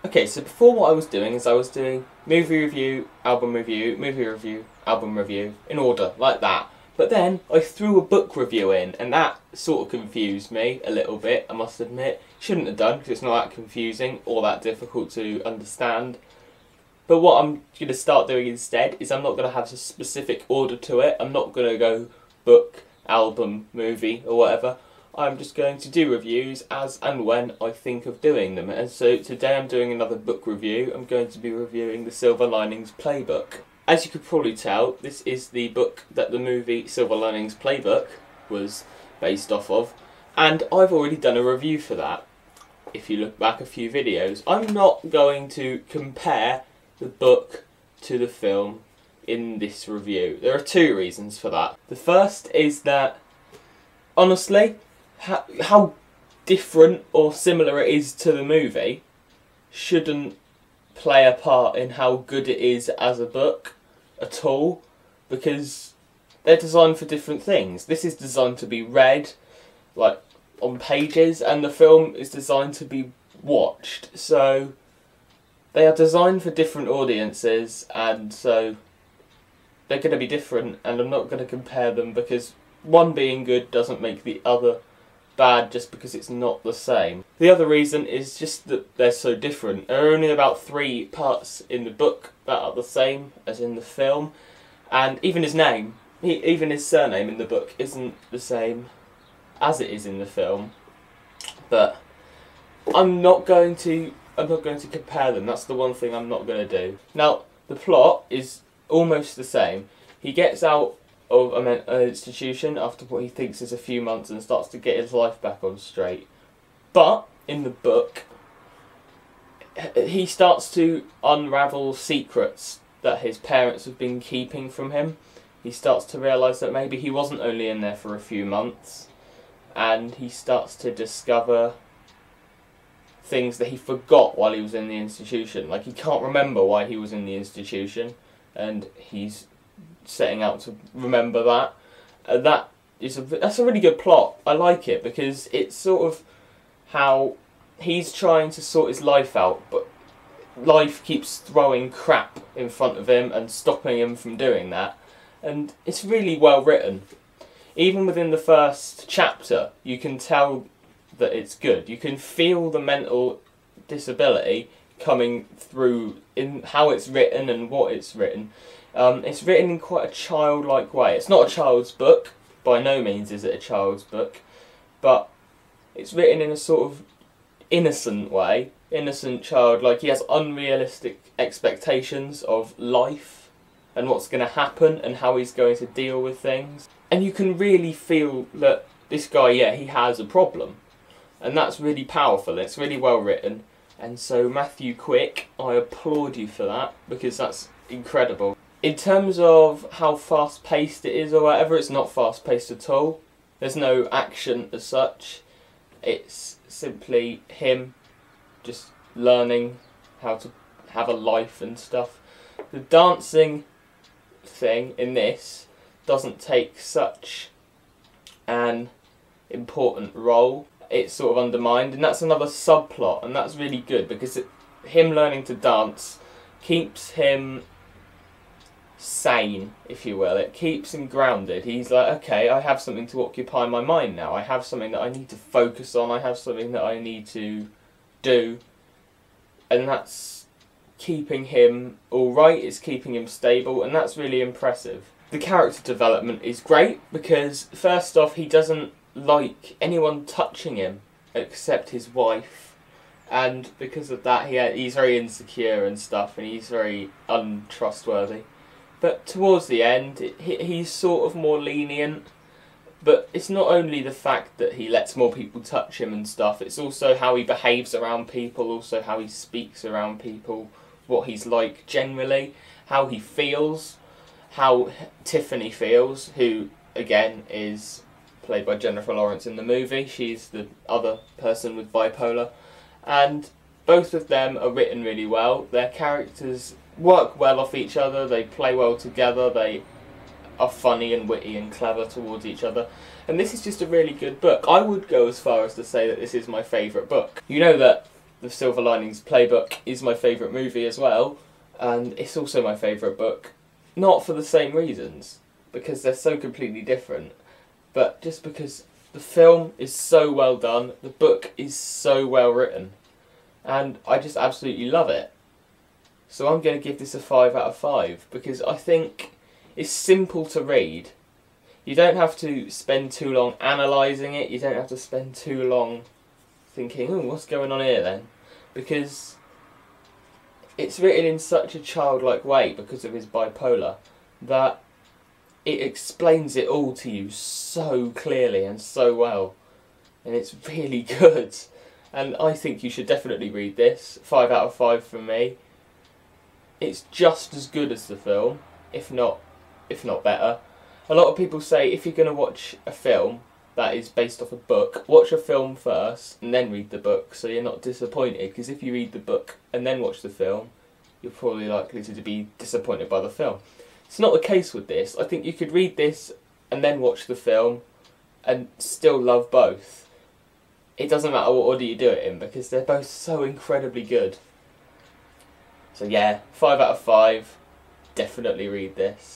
Okay, so before what I was doing is I was doing movie review, album review, movie review, album review, in order, like that. But then I threw a book review in, and that sort of confused me a little bit, I must admit. Shouldn't have done, because it's not that confusing or that difficult to understand. But what I'm going to start doing instead is I'm not going to have a specific order to it. I'm not going to go book, album, movie, or whatever. I'm just going to do reviews as and when I think of doing them. And so today I'm doing another book review. I'm going to be reviewing the Silver Linings Playbook. As you could probably tell, this is the book that the movie Silver Linings Playbook was based off of. And I've already done a review for that. If you look back a few videos, I'm not going to compare the book to the film in this review. There are two reasons for that. The first is that, honestly, how different or similar it is to the movie shouldn't play a part in how good it is as a book at all, because they're designed for different things. This is designed to be read, like, on pages, and the film is designed to be watched. So they are designed for different audiences, and so they're going to be different, and I'm not going to compare them because one being good doesn't make the other bad just because it's not the same. The other reason is just that they're so different. There are only about 3 parts in the book that are the same as in the film, and even his name, even his surname in the book isn't the same as it is in the film. But I'm not going to compare them. That's the one thing I'm not going to do. Now, the plot is almost the same. He gets out of an institution after what he thinks is a few months and starts to get his life back on straight. But in the book, he starts to unravel secrets that his parents have been keeping from him. He starts to realise that maybe he wasn't only in there for a few months, and he starts to discover things that he forgot while he was in the institution. Like, he can't remember why he was in the institution, and he's setting out to remember that. That's a really good plot. I like it because it's sort of how he's trying to sort his life out, but life keeps throwing crap in front of him and stopping him from doing that. And it's really well written. Even within the first chapter, you can tell that it's good. You can feel the mental disability coming through in how it's written and what it's written. It's written in quite a childlike way. It's not a child's book. By no means is it a child's book. But it's written in a sort of innocent way. Innocent child. Like, he has unrealistic expectations of life and what's going to happen and how he's going to deal with things. And you can really feel that this guy, yeah, he has a problem. And that's really powerful. It's really well written. And so, Matthew Quick, I applaud you for that, because that's incredible. In terms of how fast-paced it is or whatever, it's not fast-paced at all. There's no action as such. It's simply him just learning how to have a life and stuff. The dancing thing in this doesn't take such an important role. It's sort of undermined, and that's another subplot, and that's really good because him learning to dance keeps him sane, if you will. It keeps him grounded. He's like, okay, I have something to occupy my mind now. I have something that I need to focus on. I have something that I need to do. And that's keeping him alright, it's keeping him stable, and that's really impressive. The character development is great because, first off, he doesn't like anyone touching him except his wife. And because of that, he's very insecure and stuff, and he's very untrustworthy. But towards the end, he's sort of more lenient. But it's not only the fact that he lets more people touch him and stuff, it's also how he behaves around people, also how he speaks around people, what he's like generally, how he feels, how Tiffany feels, who, again, is played by Jennifer Lawrence in the movie. She's the other person with bipolar. And both of them are written really well. Their characters work well off each other, they play well together, they are funny and witty and clever towards each other. And this is just a really good book. I would go as far as to say that this is my favourite book. You know that The Silver Linings Playbook is my favourite movie as well, and it's also my favourite book. Not for the same reasons, because they're so completely different, but just because the film is so well done, the book is so well written, and I just absolutely love it. So I'm going to give this a 5 out of 5, because I think it's simple to read. You don't have to spend too long analysing it, you don't have to spend too long thinking, oh, what's going on here then? Because it's written in such a childlike way because of his bipolar that it explains it all to you so clearly and so well, and it's really good. And I think you should definitely read this. 5 out of 5 from me. It's just as good as the film, if not better. A lot of people say if you're going to watch a film that is based off a book, watch a film first and then read the book, so you're not disappointed, because if you read the book and then watch the film, you're probably likely to be disappointed by the film. It's not the case with this. I think you could read this and then watch the film and still love both. It doesn't matter what order you do it in, because they're both so incredibly good. So yeah, 5 out of 5. Definitely read this.